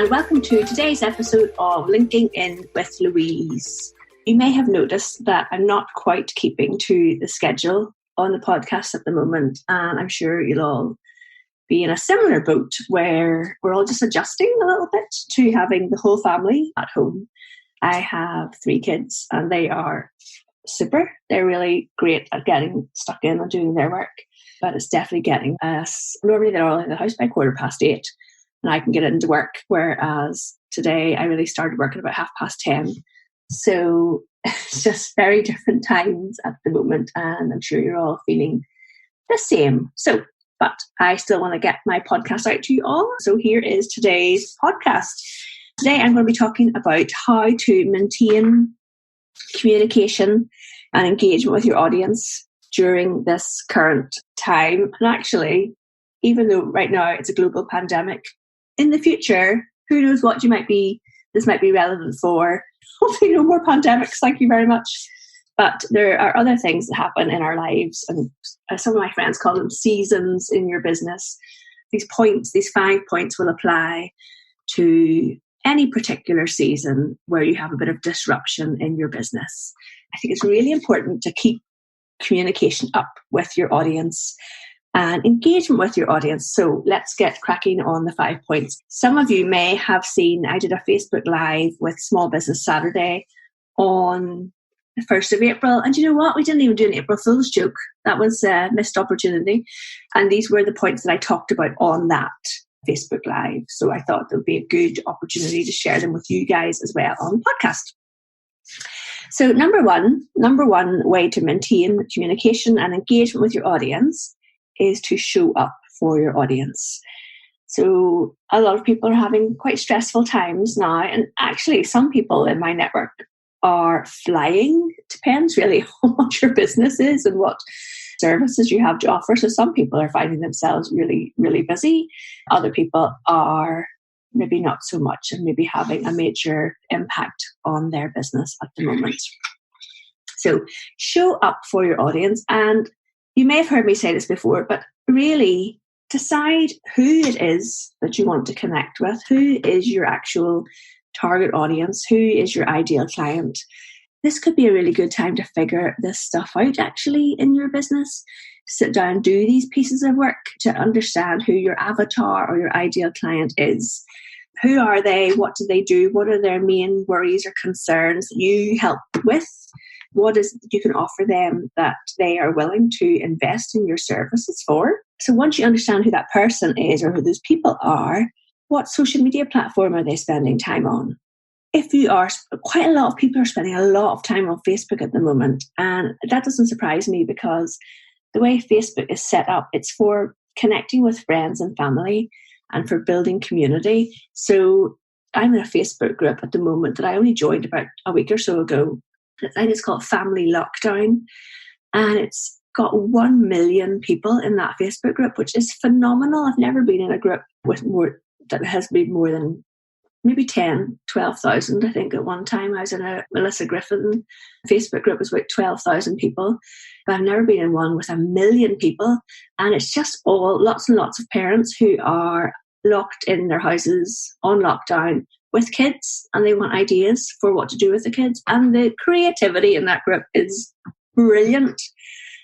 and welcome to today's episode of Linking In with Louise. You may have noticed that I'm not quite keeping to the schedule on the podcast at the moment, and I'm sure you'll all be in a similar boat where we're all just adjusting a little bit to having the whole family at home. I have 3 kids and they are super. They're really great at getting stuck in and doing their work, but it's definitely getting us. Normally they're all in the house by 8:15 and I can get into work, whereas today I really started work at about 10:30. So it's just very different times at the moment, and I'm sure you're all feeling the same. But I still want to get my podcast out to you all. So here is today's podcast. Today I'm going to be talking about how to maintain communication and engagement with your audience during this current time. And actually, even though right now it's a global pandemic, in the future, who knows what this might be relevant for. Hopefully no more pandemics, thank you very much. But there are other things that happen in our lives, and some of my friends call them seasons in your business. These 5 points will apply to any particular season where you have a bit of disruption in your business. I think it's really important to keep communication up with your audience and engagement with your audience. So let's get cracking on the 5 points. Some of you may have seen I did a Facebook Live with Small Business Saturday on the 1st of April. And you know what? We didn't even do an April Fool's joke. That was a missed opportunity. And these were the points that I talked about on that Facebook Live. So I thought it would be a good opportunity to share them with you guys as well on the podcast. So number one way to maintain communication and engagement with your audience is to show up for your audience. So a lot of people are having quite stressful times now. And actually some people in my network are flying. It depends really on what your business is and what services you have to offer. So some people are finding themselves really, really busy. Other people are maybe not so much and maybe having a major impact on their business at the moment. So show up for your audience. And you may have heard me say this before, but really decide who it is that you want to connect with. Who is your actual target audience? Who is your ideal client? This could be a really good time to figure this stuff out actually in your business. Sit down and do these pieces of work to understand who your avatar or your ideal client is. Who are they? What do they do? What are their main worries or concerns that you help with? What is it you can offer them that they are willing to invest in your services for? So once you understand who that person is or who those people are, what social media platform are they spending time on? If you are, quite a lot of people are spending a lot of time on Facebook at the moment. And that doesn't surprise me because the way Facebook is set up, it's for connecting with friends and family and for building community. So I'm in a Facebook group at the moment that I only joined about a week or so ago. I think it's called Family Lockdown. And it's got 1 million people in that Facebook group, which is phenomenal. I've never been in a group with more that has been more than maybe 12,000. I think at one time I was in a Melissa Griffin Facebook group, was about 12,000 people. But I've never been in one with 1 million people. And it's just all lots and lots of parents who are locked in their houses on lockdown with kids, and they want ideas for what to do with the kids. And the creativity in that group is brilliant.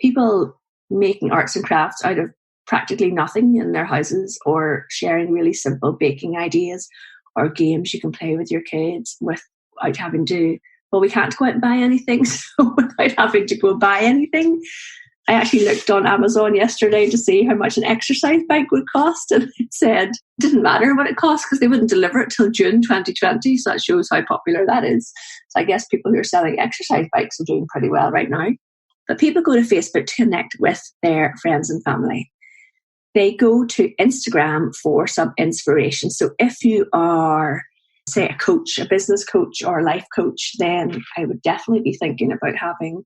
People making arts and crafts out of practically nothing in their houses, or sharing really simple baking ideas or games you can play with your kids without having to, well, we can't go out and buy anything, so without having to go buy anything. I actually looked on Amazon yesterday to see how much an exercise bike would cost, and it said it didn't matter what it cost because they wouldn't deliver it till June 2020, so that shows how popular that is. So I guess people who are selling exercise bikes are doing pretty well right now. But people go to Facebook to connect with their friends and family. They go to Instagram for some inspiration. So if you are, say, a coach, a business coach or a life coach, then I would definitely be thinking about having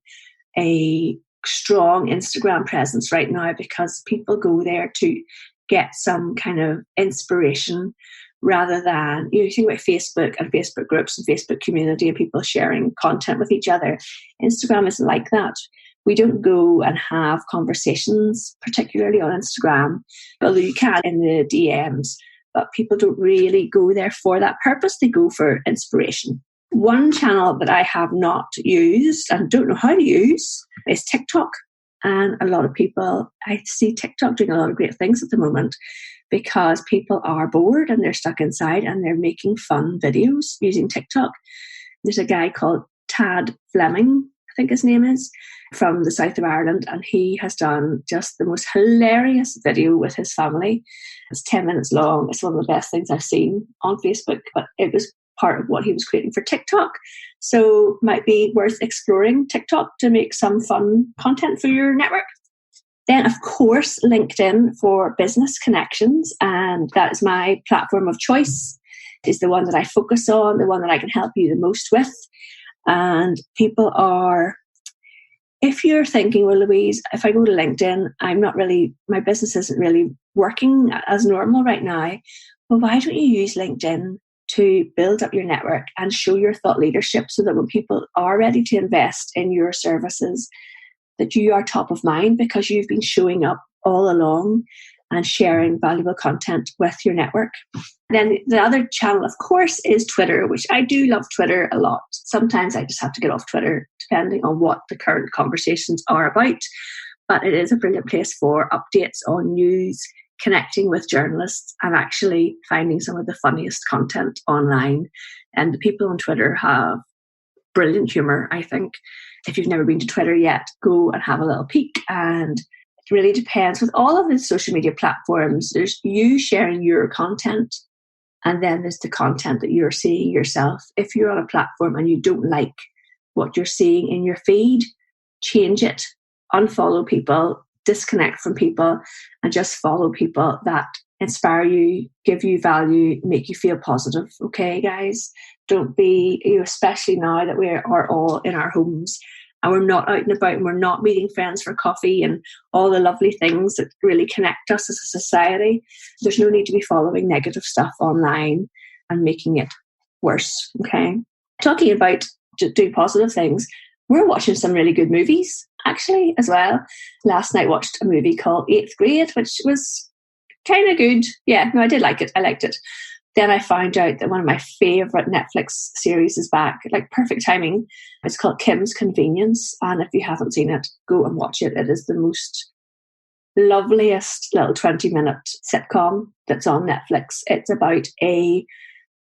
a strong Instagram presence right now, because people go there to get some kind of inspiration rather than, you think about Facebook and Facebook groups and Facebook community and people sharing content with each other. Instagram isn't like that. We don't go and have conversations, particularly on Instagram, although you can in the DMs. but people don't really go there for that purpose. They go for inspiration. One channel that I have not used and don't know how to use is TikTok. And a lot of people, I see TikTok doing a lot of great things at the moment because people are bored and they're stuck inside and they're making fun videos using TikTok. There's a guy called Tad Fleming, I think his name is, from the south of Ireland, and he has done just the most hilarious video with his family. It's 10 minutes long. It's one of the best things I've seen on Facebook, but it was part of what he was creating for TikTok. So might be worth exploring TikTok to make some fun content for your network. Then, of course, LinkedIn for business connections, and that is my platform of choice. Is the one that I focus on, the one that I can help you the most with. And people are, if you're thinking, well, Louise, if I go to LinkedIn, my business isn't really working as normal right now. Well, why don't you use LinkedIn to build up your network and show your thought leadership so that when people are ready to invest in your services, that you are top of mind because you've been showing up all along and sharing valuable content with your network. Then the other channel, of course, is Twitter, which I do love Twitter a lot. Sometimes I just have to get off Twitter, depending on what the current conversations are about. But it is a brilliant place for updates on news, connecting with journalists, and actually finding some of the funniest content online. And the people on Twitter have brilliant humour, I think. If you've never been to Twitter yet, go and have a little peek. And it really depends. With all of the social media platforms, there's you sharing your content, and then there's the content that you're seeing yourself. If you're on a platform and you don't like what you're seeing in your feed, change it, unfollow people, disconnect from people, and just follow people that inspire you, give you value, make you feel positive. Okay, guys? Don't be, especially now that we are all in our homes and we're not out and about and we're not meeting friends for coffee and all the lovely things that really connect us as a society. There's no need to be following negative stuff online and making it worse. Okay. Talking about doing positive things, we're watching some really good movies actually as well. Last night watched a movie called 8th Grade, which was kind of good. Yeah, no, I did like it. I liked it. Then I found out that one of my favourite Netflix series is back, like perfect timing. It's called Kim's Convenience. And if you haven't seen it, go and watch it. It is the most loveliest little 20-minute sitcom that's on Netflix. It's about a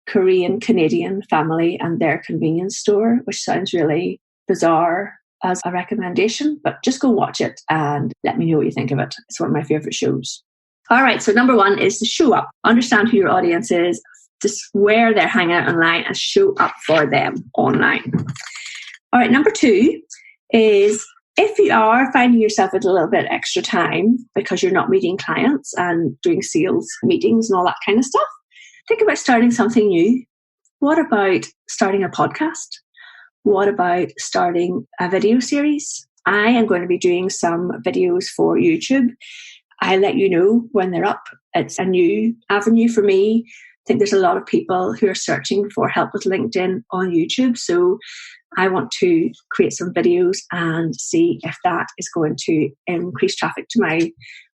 Korean-Canadian family and their convenience store, which sounds really bizarre as a recommendation, but just go watch it and let me know what you think of it. It's one of my favourite shows. All right, so number one is to show up. Understand who your audience is, just where they're hanging out online, and show up for them online. All right, number two is if you are finding yourself with a little bit extra time because you're not meeting clients and doing sales meetings and all that kind of stuff, think about starting something new. What about starting a podcast? What about starting a video series? I am going to be doing some videos for YouTube. I let you know when they're up. It's a new avenue for me. I think there's a lot of people who are searching for help with LinkedIn on YouTube. So I want to create some videos and see if that is going to increase traffic to my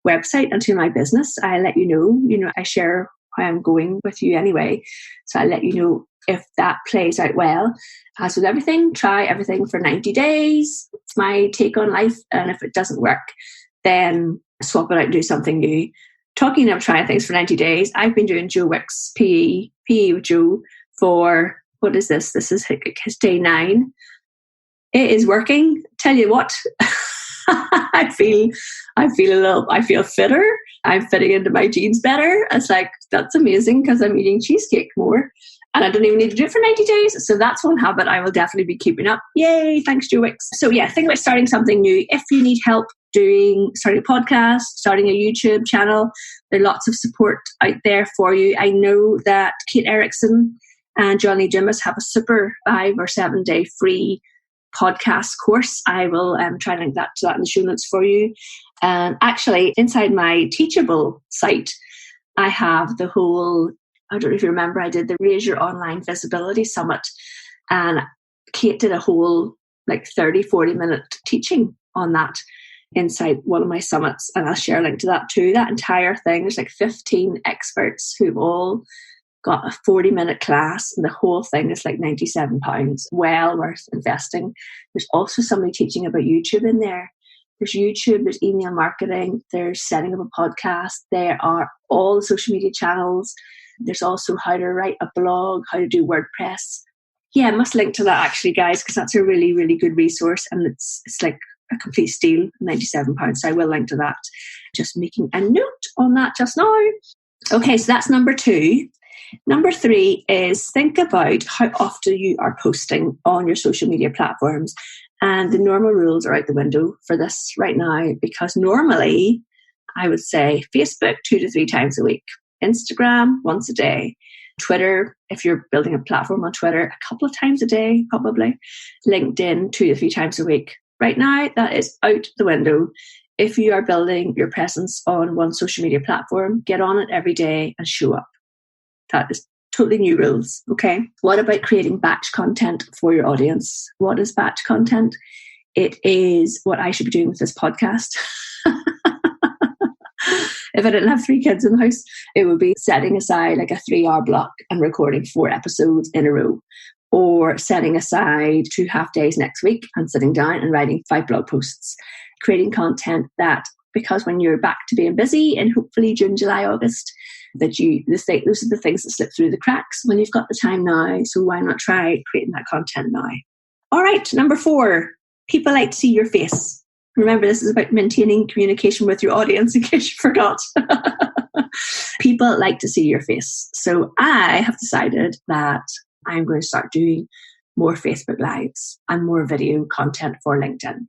website and to my business. I let you know, I share how I'm going with you anyway. So I let you know if that plays out well. As with everything, try everything for 90 days. It's my take on life. And if it doesn't work, then swap it out and do something new. Talking of trying things for 90 days, I've been doing Joe Wick's PE with Joe for, what is this? This is his day 9. It is working. Tell you what, I feel fitter. I'm fitting into my jeans better. It's like, that's amazing because I'm eating cheesecake more. And I don't even need to do it for 90 days. So that's one habit I will definitely be keeping up. Yay, thanks, Joe Wicks. So yeah, think about starting something new. If you need help starting a podcast, starting a YouTube channel, there are lots of support out there for you. I know that Kate Erickson and Johnny Dimas have a super 5 or 7 day free podcast course. I will try and link that to that in the show notes for you. Actually, inside my Teachable site, I have the whole, I don't know if you remember, I did the Raise Your Online Visibility Summit, and Kate did a whole 30-40 minute teaching on that. inside one of my summits, and I'll share a link to that too. That entire thing, there's like 15 experts who've all got a 40-minute class, and the whole thing is like £97, well worth investing. There's also somebody teaching about YouTube in there. There's YouTube, there's email marketing, there's setting up a podcast, there are all the social media channels. There's also how to write a blog, how to do WordPress. Yeah, I must link to that actually, guys, because that's a really, really good resource, and it's like a complete steal, £97. So I will link to that. Just making a note on that just now. Okay, so that's number 2. Number 3 is think about how often you are posting on your social media platforms. And the normal rules are out the window for this right now, because normally I would say Facebook 2 to 3 times a week, Instagram once a day, Twitter, if you're building a platform on Twitter, a couple of times a day probably, LinkedIn 2 to 3 times a week. Right now, that is out the window. If you are building your presence on one social media platform, get on it every day and show up. That is totally new rules, okay? What about creating batch content for your audience? What is batch content? It is what I should be doing with this podcast. If I didn't have 3 kids in the house, it would be setting aside like a 3-hour block and recording 4 episodes in a row, or setting aside 2 half days next week and sitting down and writing 5 blog posts. Creating content that, because when you're back to being busy in hopefully June, July, August, those are the things that slip through the cracks when you've got the time now. So why not try creating that content now? All right, number 4, people like to see your face. Remember, this is about maintaining communication with your audience, in case you forgot. People like to see your face. So I have decided that I'm going to start doing more Facebook Lives and more video content for LinkedIn,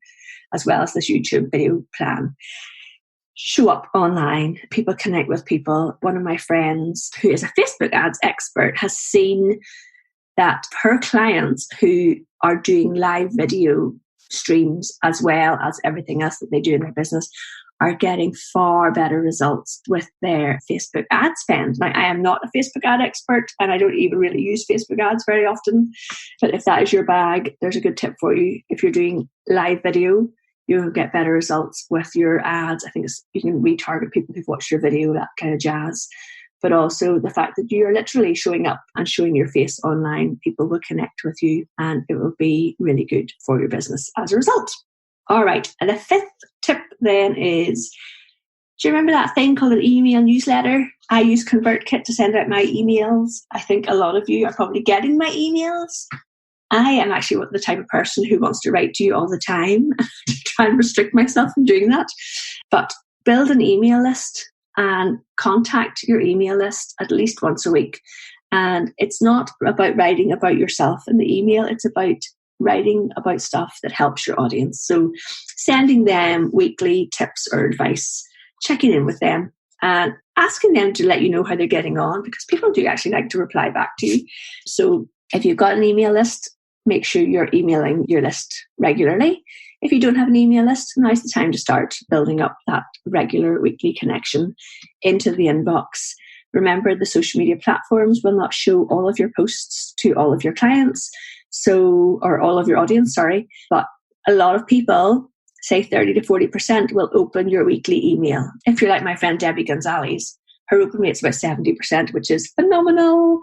as well as this YouTube video plan. Show up online, people connect with people. One of my friends who is a Facebook ads expert has seen that her clients who are doing live video streams as well as everything else that they do in their business are getting far better results with their Facebook ad spend. Now, I am not a Facebook ad expert, and I don't even really use Facebook ads very often. But if that is your bag, there's a good tip for you. If you're doing live video, you'll get better results with your ads. I think you can retarget people who've watched your video, that kind of jazz. But also the fact that you're literally showing up and showing your face online, people will connect with you, and it will be really good for your business as a result. All right. And the 5th tip then is, do you remember that thing called an email newsletter? I use ConvertKit to send out my emails. I think a lot of you are probably getting my emails. I am actually the type of person who wants to write to you all the time to try and restrict myself from doing that. But build an email list and contact your email list at least once a week. And it's not about writing about yourself in the email. It's about writing about stuff that helps your audience. So sending them weekly tips or advice, checking in with them and asking them to let you know how they're getting on, because people do actually like to reply back to you. So if you've got an email list, make sure you're emailing your list regularly. If you don't have an email list, now's the time to start building up that regular weekly connection into the inbox. Remember, the social media platforms will not show all of your posts to all of your clients, or all of your audience, but a lot of people, say 30 to 40%, will open your weekly email. If you're like my friend Debbie Gonzalez, her open rate's about 70%, which is phenomenal.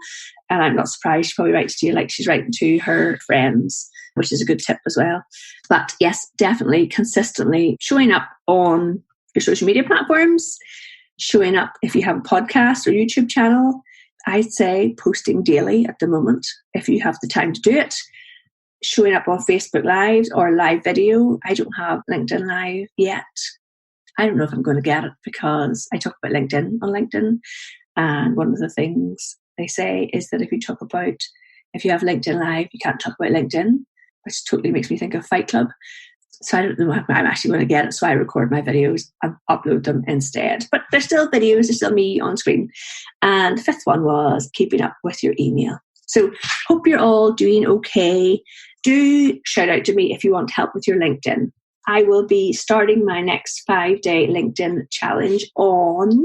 And I'm not surprised she probably writes to you like she's writing to her friends, which is a good tip as well. But yes, definitely consistently showing up on your social media platforms, showing up if you have a podcast or YouTube channel. I'd say posting daily at the moment, if you have the time to do it. Showing up on Facebook Lives or live video. I don't have LinkedIn Live yet. I don't know if I'm going to get it, because I talk about LinkedIn on LinkedIn. And one of the things they say is that if you have LinkedIn Live, you can't talk about LinkedIn, which totally makes me think of Fight Club. So I don't know if I'm actually going to get it. So I record my videos and upload them instead. But they're still videos, there's still me on screen. And the 5th one was keeping up with your email. So hope you're all doing okay. Do shout out to me if you want help with your LinkedIn. I will be starting my next 5-day LinkedIn challenge on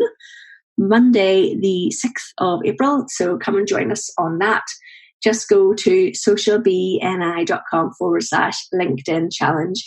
Monday, the 6th of April. So come and join us on that. Just go to socialbni.com/LinkedIn challenge.